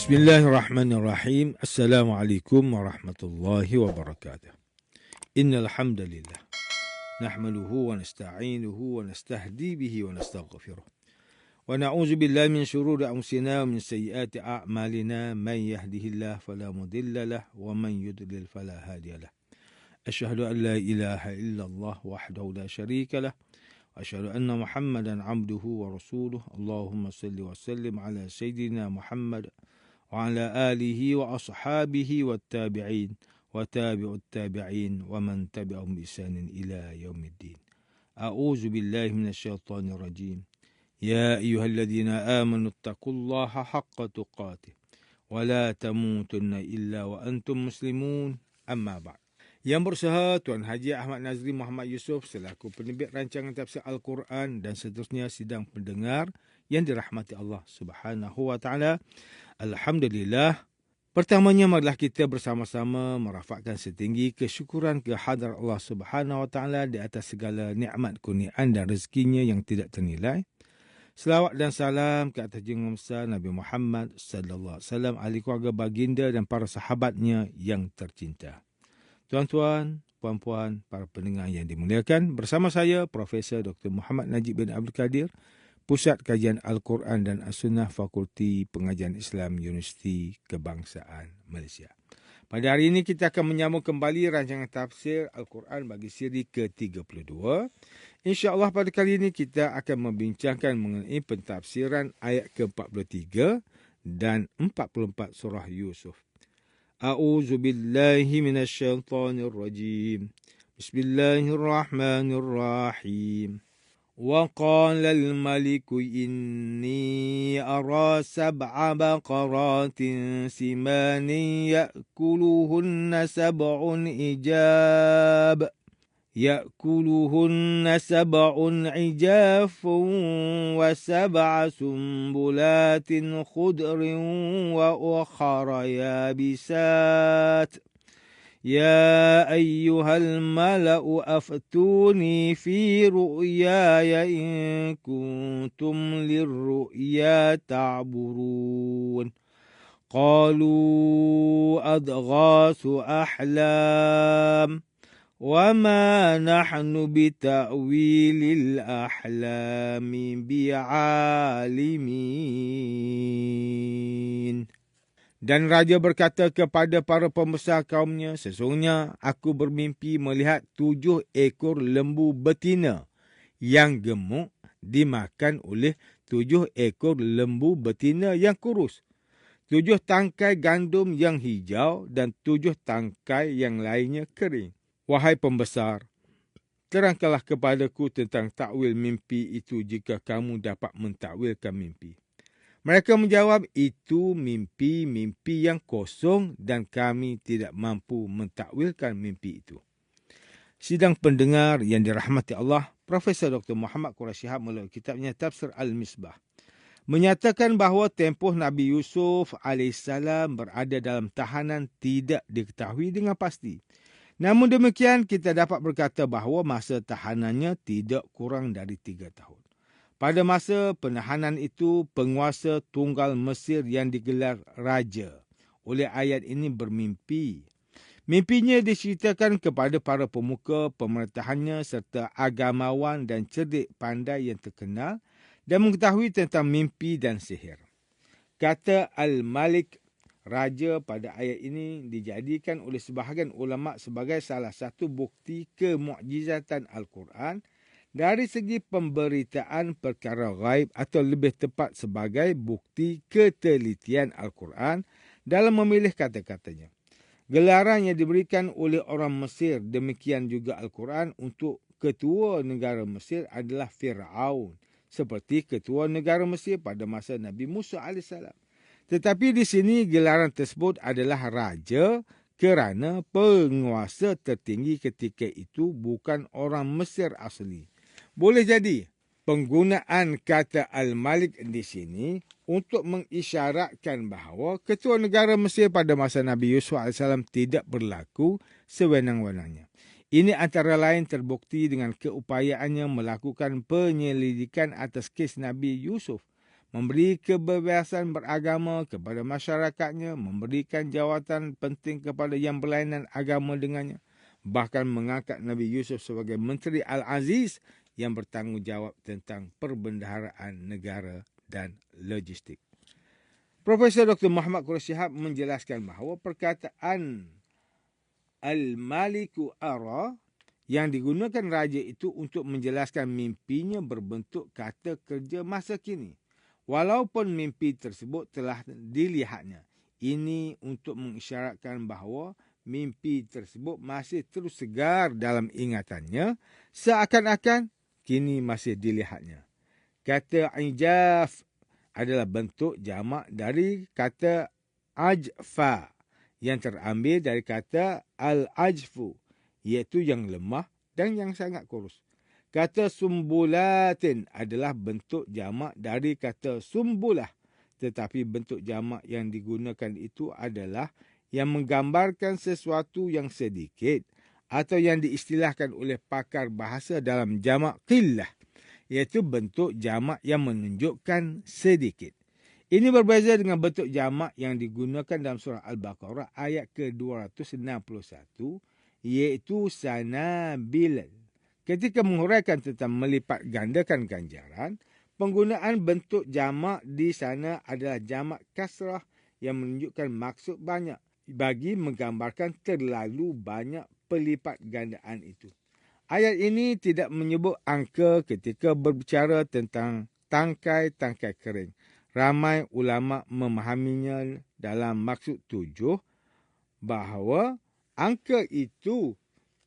Bismillahirrahmanirrahim. Assalamualaikum warahmatullahi wabarakatuh. Innal hamdalillah nahmaduhu wa nasta'inuhu wa nastahdi bihi wa nastaghfiruh. Wa na'udzu billahi min shururi anfusina wa min sayyiati a'malina. Man yahdihillahu fala mudilla lahu wa man yudlil fala hadiya lahu. Asyhadu an la ilaha illallah wahdahu la syarika lahu wa asyhadu anna Muhammadan 'abduhu wa rasuluh. Allahumma shalli wa sallim ala sayyidina Muhammad wa ala alihi wa ashabihi wa tabi'in wa tabi'ut tabi'in wa man tabi'ahum bi ihsanin ila yaumiddin. A'udzu billahi minasyaitonir rajim. Ya ayyuhalladzina amanu taqullaha haqqa tuqatih wa la tamutunna illa wa antum muslimun. Amma ba'd. Yang berusaha Tuan Haji Ahmad Nazri Muhammad Yusof selaku penerbit rancangan tafsir Al-Quran dan seterusnya sidang pendengar yang dirahmati Allah Subhanahu wa taala. Alhamdulillah. Pertamanya marilah kita bersama-sama merafakkan setinggi kesyukuran kehadrat Allah Subhanahu wa taala di atas segala nikmat kurniaan dan rezekinya yang tidak ternilai. Selawat dan salam ke atas junjungan besar Nabi Muhammad sallallahu alaihi wasallam, ahli keluarga baginda dan para sahabatnya yang tercinta. Tuan-tuan, puan-puan, para pendengar yang dimuliakan, bersama saya Profesor Dr. Muhammad Najib bin Abdul Kadir, Pusat Kajian Al-Quran dan As-Sunnah Fakulti Pengajian Islam Universiti Kebangsaan Malaysia. Pada hari ini kita akan menyambung kembali rancangan tafsir Al-Quran bagi siri ke-32. InsyaAllah pada kali ini kita akan membincangkan mengenai pentafsiran ayat ke-43 dan 44 surah Yusuf. A'udzu billahi minasyaitonir rajim. Bismillahirrahmanirrahim. وقال الملك إني أرى 7 بقرات سمان يأكلهن 7 عجاف و7 سنبلات خضر وأخر يابسات يا أيها الملأ أفتوني في رؤياي إن كنتم للرؤيا تعبرون قالوا أضغاث أحلام وما نحن بتأويل الأحلام بعالمين. Dan raja berkata kepada para pembesar kaumnya, sesungguhnya aku bermimpi melihat 7 ekor lembu betina yang gemuk dimakan oleh 7 ekor lembu betina yang kurus, 7 tangkai gandum yang hijau dan 7 tangkai yang lainnya kering. Wahai pembesar, terangkanlah kepadaku tentang takwil mimpi itu jika kamu dapat mentakwilkan mimpi. Mereka menjawab, itu mimpi-mimpi yang kosong dan kami tidak mampu mentakwilkan mimpi itu. Sidang pendengar yang dirahmati Allah, Profesor Dr. Muhammad Quraish Shihab melalui kitabnya Tafsir Al-Misbah menyatakan bahawa tempoh Nabi Yusuf AS berada dalam tahanan tidak diketahui dengan pasti. Namun demikian, kita dapat berkata bahawa masa tahanannya tidak kurang dari 3 tahun. Pada masa penahanan itu, penguasa tunggal Mesir yang digelar raja oleh ayat ini bermimpi. Mimpinya diceritakan kepada para pemuka pemerintahannya serta agamawan dan cerdik pandai yang terkenal dan mengetahui tentang mimpi dan sihir. Kata Al-Malik, raja pada ayat ini dijadikan oleh sebahagian ulama sebagai salah satu bukti kemukjizatan Al-Quran dari segi pemberitaan perkara ghaib, atau lebih tepat sebagai bukti ketelitian Al-Quran dalam memilih kata-katanya. Gelaran yang diberikan oleh orang Mesir, demikian juga Al-Quran untuk ketua negara Mesir adalah Fir'aun, seperti ketua negara Mesir pada masa Nabi Musa AS. Tetapi di sini gelaran tersebut adalah raja kerana penguasa tertinggi ketika itu bukan orang Mesir asli. Boleh jadi penggunaan kata Al-Malik di sini untuk mengisyaratkan bahawa ketua negara Mesir pada masa Nabi Yusuf AS tidak berlaku sewenang-wenangnya. Ini antara lain terbukti dengan keupayaannya melakukan penyelidikan atas kes Nabi Yusuf memberi kebebasan beragama kepada masyarakatnya, memberikan jawatan penting kepada yang berlainan agama dengannya, bahkan mengangkat Nabi Yusuf sebagai Menteri Al-Aziz yang bertanggungjawab tentang perbendaharaan negara dan logistik. Profesor Dr. Muhammad Quraish Shihab menjelaskan bahawa perkataan Al-Maliku Ara yang digunakan raja itu untuk menjelaskan mimpinya berbentuk kata kerja masa kini. Walaupun mimpi tersebut telah dilihatnya, ini untuk mengisyaratkan bahawa mimpi tersebut masih terus segar dalam ingatannya, seakan-akan kini masih dilihatnya. Kata ijaf adalah bentuk jamak dari kata ajfa yang terambil dari kata al-ajfu, iaitu yang lemah dan yang sangat kurus. Kata sumbulatin adalah bentuk jamak dari kata sumbulah, tetapi bentuk jamak yang digunakan itu adalah yang menggambarkan sesuatu yang sedikit atau yang diistilahkan oleh pakar bahasa dalam jamak qillah, iaitu bentuk jamak yang menunjukkan sedikit. Ini berbeza dengan bentuk jamak yang digunakan dalam surah Al-Baqarah ayat ke-261, iaitu sanabil. Ketika menguraikan tentang melipat gandakan ganjaran, penggunaan bentuk jamak di sana adalah jamak kasrah yang menunjukkan maksud banyak bagi menggambarkan terlalu banyak pelipat gandaan itu. Ayat ini tidak menyebut angka ketika berbicara tentang tangkai-tangkai kering. Ramai ulama memahaminya dalam maksud 7 bahawa angka itu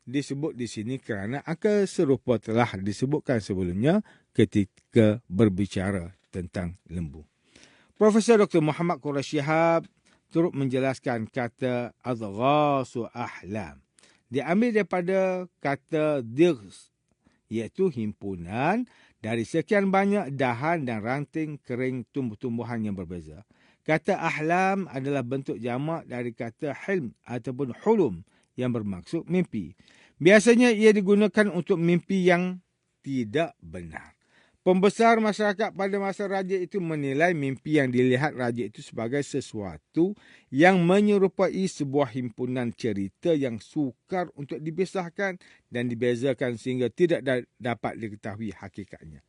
disebut di sini kerana angka serupa telah disebutkan sebelumnya ketika berbicara tentang lembu. Profesor Dr. Muhammad Quraish Shihab turut menjelaskan kata adghasu ahlam diambil daripada kata dighs, iaitu himpunan dari sekian banyak dahan dan ranting kering tumbuh-tumbuhan yang berbeza. Kata ahlam adalah bentuk jamak dari kata hilm ataupun hulum yang bermaksud mimpi. Biasanya ia digunakan untuk mimpi yang tidak benar. Pembesar masyarakat pada masa raja itu menilai mimpi yang dilihat raja itu sebagai sesuatu yang menyerupai sebuah himpunan cerita yang sukar untuk dipisahkan dan dibezakan sehingga tidak dapat diketahui hakikatnya.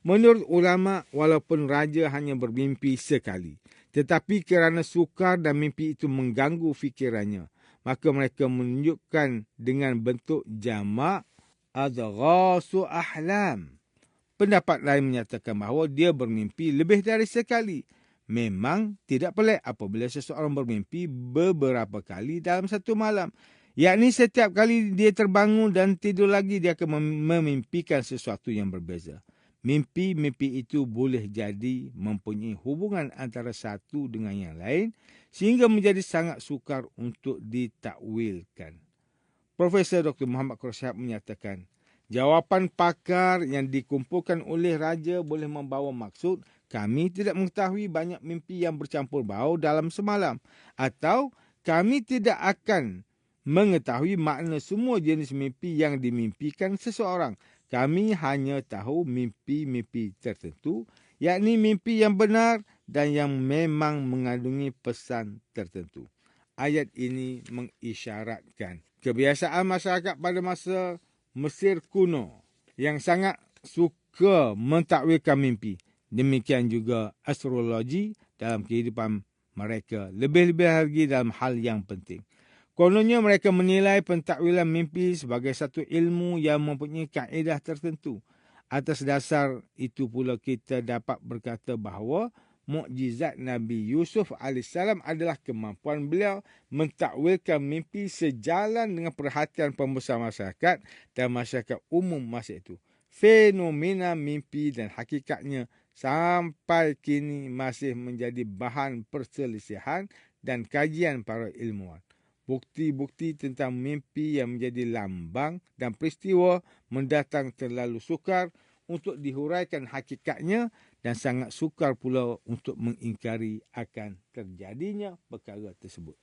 Menurut ulama, walaupun raja hanya bermimpi sekali, tetapi kerana sukar dan mimpi itu mengganggu fikirannya, maka mereka menunjukkan dengan bentuk jamak adghasu ahlam. Pendapat lain menyatakan bahawa dia bermimpi lebih dari sekali. Memang tidak pelik apabila seseorang bermimpi beberapa kali dalam satu malam. Yakni setiap kali dia terbangun dan tidur lagi, dia akan memimpikan sesuatu yang berbeza. Mimpi-mimpi itu boleh jadi mempunyai hubungan antara satu dengan yang lain sehingga menjadi sangat sukar untuk ditakwilkan. Profesor Dr. Muhammad Quraish Shihab menyatakan, jawapan pakar yang dikumpulkan oleh raja boleh membawa maksud kami tidak mengetahui banyak mimpi yang bercampur bau dalam semalam, atau kami tidak akan mengetahui makna semua jenis mimpi yang dimimpikan seseorang. Kami hanya tahu mimpi-mimpi tertentu, yakni mimpi yang benar dan yang memang mengandungi pesan tertentu. Ayat ini mengisyaratkan kebiasaan masyarakat pada masa Mesir kuno yang sangat suka mentakwilkan mimpi. Demikian juga astrologi dalam kehidupan mereka, lebih-lebih lagi dalam hal yang penting. Kononnya mereka menilai pentakwilan mimpi sebagai satu ilmu yang mempunyai kaedah tertentu. Atas dasar itu pula kita dapat berkata bahawa mukjizat Nabi Yusuf AS adalah kemampuan beliau mentakwilkan mimpi sejalan dengan perhatian pembesar masyarakat dan masyarakat umum masa itu. Fenomena mimpi dan hakikatnya sampai kini masih menjadi bahan perselisihan dan kajian para ilmuwan. Bukti-bukti tentang mimpi yang menjadi lambang dan peristiwa mendatang terlalu sukar untuk dihuraikan hakikatnya dan sangat sukar pula untuk mengingkari akan terjadinya perkara tersebut.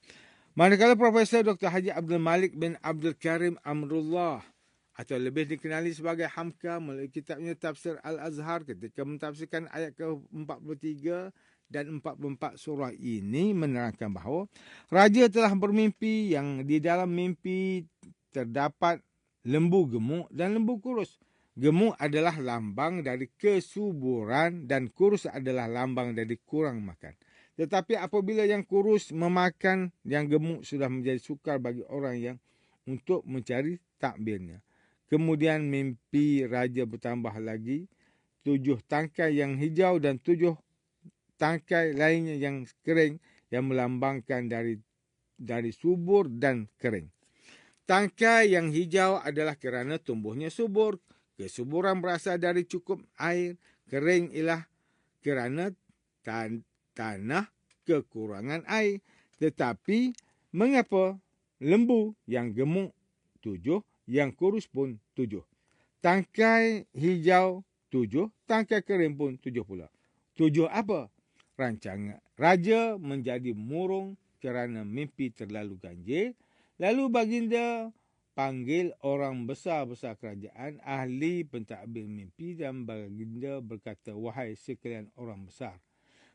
Manakala Profesor Dr. Haji Abdul Malik bin Abdul Karim Amrullah atau lebih dikenali sebagai Hamka melalui kitabnya Tafsir Al-Azhar ketika mentafsirkan ayat ke-43 dan 44 surah ini menerangkan bahawa raja telah bermimpi yang di dalam mimpi terdapat lembu gemuk dan lembu kurus. Gemuk adalah lambang dari kesuburan dan kurus adalah lambang dari kurang makan. Tetapi apabila yang kurus memakan, yang gemuk sudah menjadi sukar bagi orang yang untuk mencari takbirnya. Kemudian mimpi raja bertambah lagi, 7 tangkai yang hijau dan 7 tangkai lainnya yang kering yang melambangkan dari subur dan kering. Tangkai yang hijau adalah kerana tumbuhnya subur. Kesuburan berasal dari cukup air. Kering ialah kerana tanah kekurangan air. Tetapi mengapa lembu yang gemuk 7, yang kurus pun 7. Tangkai hijau 7, tangkai kering pun 7 pula. 7 apa? Rancangan raja menjadi murung kerana mimpi terlalu ganjil. Lalu baginda panggil orang besar-besar kerajaan, ahli pentadbir mimpi, dan baginda berkata, wahai sekalian orang besar,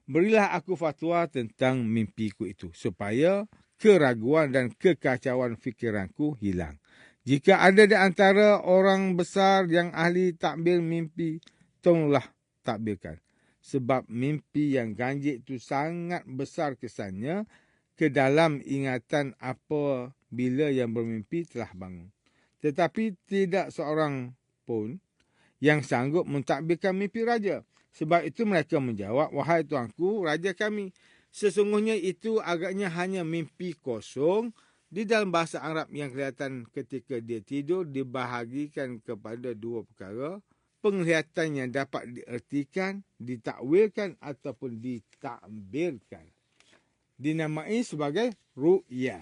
berilah aku fatwa tentang mimpiku itu, supaya keraguan dan kekacauan fikiranku hilang. Jika ada di antara orang besar yang ahli takbir mimpi, tolonglah takbirkan. Sebab mimpi yang ganjil itu sangat besar kesannya ke dalam ingatan apabila yang bermimpi telah bangun. Tetapi tidak seorang pun yang sanggup mentadbirkan mimpi raja. Sebab itu mereka menjawab, wahai tuanku, raja kami, sesungguhnya itu agaknya hanya mimpi kosong. Di dalam bahasa Arab yang kelihatan ketika dia tidur dibahagikan kepada 2 perkara. Penglihatan yang dapat diertikan, ditakwilkan ataupun ditakbirkan. Dinamai sebagai ru'ya.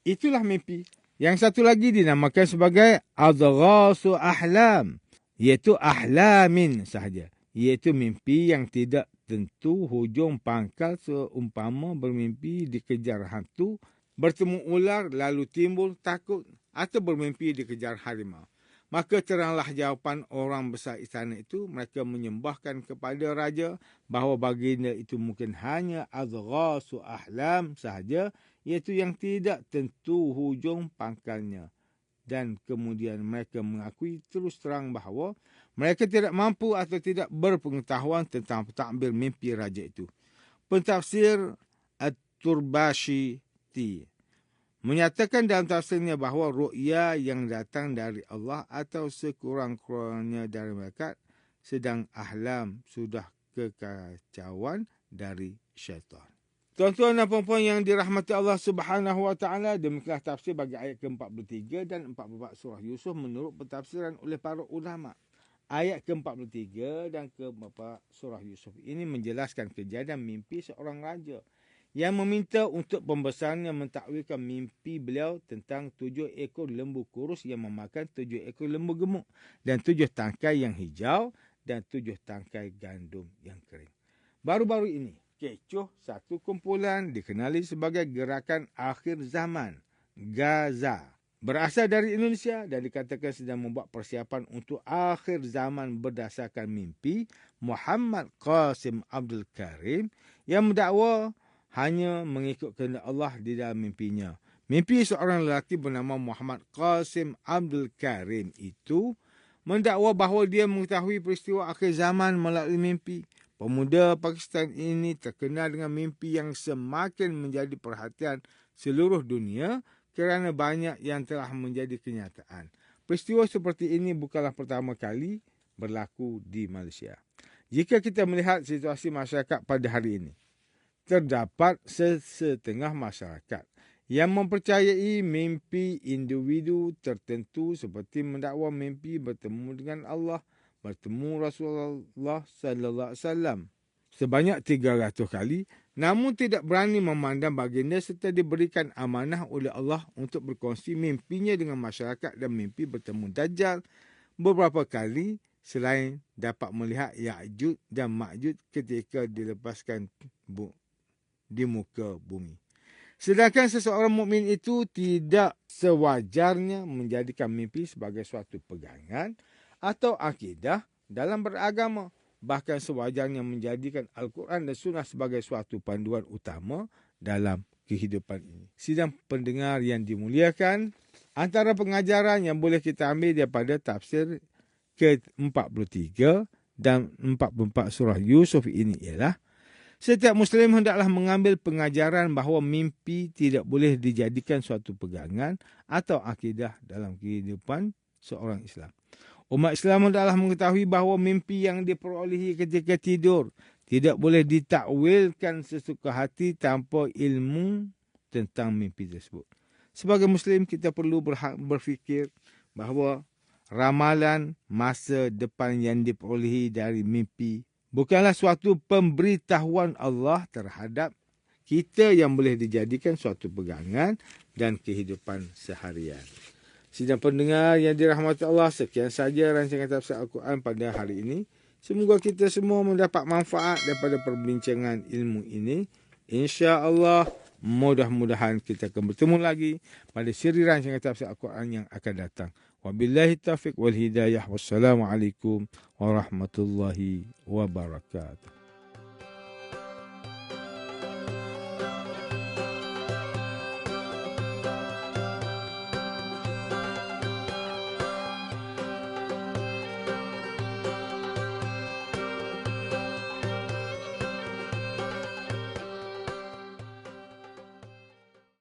Itulah mimpi. Yang satu lagi dinamakan sebagai adghasu ahlam, iaitu ahlamin sahaja. Iaitu mimpi yang tidak tentu hujung pangkal, seumpama bermimpi dikejar hantu, bertemu ular lalu timbul takut, atau bermimpi dikejar harimau. Maka teranglah jawapan orang besar istana itu. Mereka menyembahkan kepada raja bahawa baginda itu mungkin hanya adghasu ahlam sahaja, iaitu yang tidak tentu hujung pangkalnya. Dan kemudian mereka mengakui terus terang bahawa mereka tidak mampu atau tidak berpengetahuan tentang takbir mimpi raja itu. Pentafsir At-Turbashi menyatakan dalam tafsirnya bahawa ru'ya yang datang dari Allah atau sekurang-kurangnya dari malaikat, sedang ahlam sudah kekacauan dari syaitan. Tuan-tuan dan puan-puan yang dirahmati Allah Subhanahu Wa Taala, demikianlah tafsir bagi ayat ke-43 dan 44 surah Yusuf menurut pentafsiran oleh para ulama. Ayat ke-43 dan ke-44 surah Yusuf ini menjelaskan kejadian mimpi seorang raja yang meminta untuk pembesarnya mentakwilkan mimpi beliau tentang 7 ekor lembu kurus yang memakan 7 ekor lembu gemuk dan 7 tangkai yang hijau dan 7 tangkai gandum yang kering. Baru-baru ini, kecoh satu kumpulan dikenali sebagai Gerakan Akhir Zaman, Gaza, berasal dari Indonesia dan dikatakan sedang membuat persiapan untuk akhir zaman berdasarkan mimpi Muhammad Qasim Abdul Karim yang mendakwa hanya mengikut kehendak Allah di dalam mimpinya. Mimpi seorang lelaki bernama Muhammad Qasim Abdul Karim itu mendakwa bahawa dia mengetahui peristiwa akhir zaman melalui mimpi. Pemuda Pakistan ini terkenal dengan mimpi yang semakin menjadi perhatian seluruh dunia kerana banyak yang telah menjadi kenyataan. Peristiwa seperti ini bukanlah pertama kali berlaku di Malaysia. Jika kita melihat situasi masyarakat pada hari ini, terdapat sesetengah masyarakat yang mempercayai mimpi individu tertentu seperti mendakwa mimpi bertemu dengan Allah, bertemu Rasulullah sallallahu alaihi wasallam sebanyak 300 kali, namun tidak berani memandang baginda serta diberikan amanah oleh Allah untuk berkongsi mimpinya dengan masyarakat dan mimpi bertemu Dajjal beberapa kali selain dapat melihat Ya'juj dan Ma'juj ketika dilepaskan di muka bumi. Sedangkan seseorang mukmin itu tidak sewajarnya menjadikan mimpi sebagai suatu pegangan atau akidah dalam beragama. Bahkan sewajarnya menjadikan Al-Quran dan Sunnah sebagai suatu panduan utama dalam kehidupan ini. Sidang pendengar yang dimuliakan, antara pengajaran yang boleh kita ambil daripada tafsir ke-43 dan 44 surah Yusuf ini ialah setiap Muslim hendaklah mengambil pengajaran bahawa mimpi tidak boleh dijadikan suatu pegangan atau akidah dalam kehidupan seorang Islam. Umat Islam hendaklah mengetahui bahawa mimpi yang diperolehi ketika tidur tidak boleh ditakwilkan sesuka hati tanpa ilmu tentang mimpi tersebut. Sebagai Muslim, kita perlu berfikir bahawa ramalan masa depan yang diperolehi dari mimpi bukanlah suatu pemberitahuan Allah terhadap kita yang boleh dijadikan suatu pegangan dan kehidupan seharian. Sidang pendengar yang dirahmati Allah, sekian saja rancangan tafsir Al-Quran pada hari ini. Semoga kita semua mendapat manfaat daripada perbincangan ilmu ini. InsyaAllah, mudah-mudahan kita akan bertemu lagi pada siri rancangan tafsir Al-Quran yang akan datang. Wabillahi taufiq wal hidayah. Wassalamualaikum warahmatullahi wabarakatuh.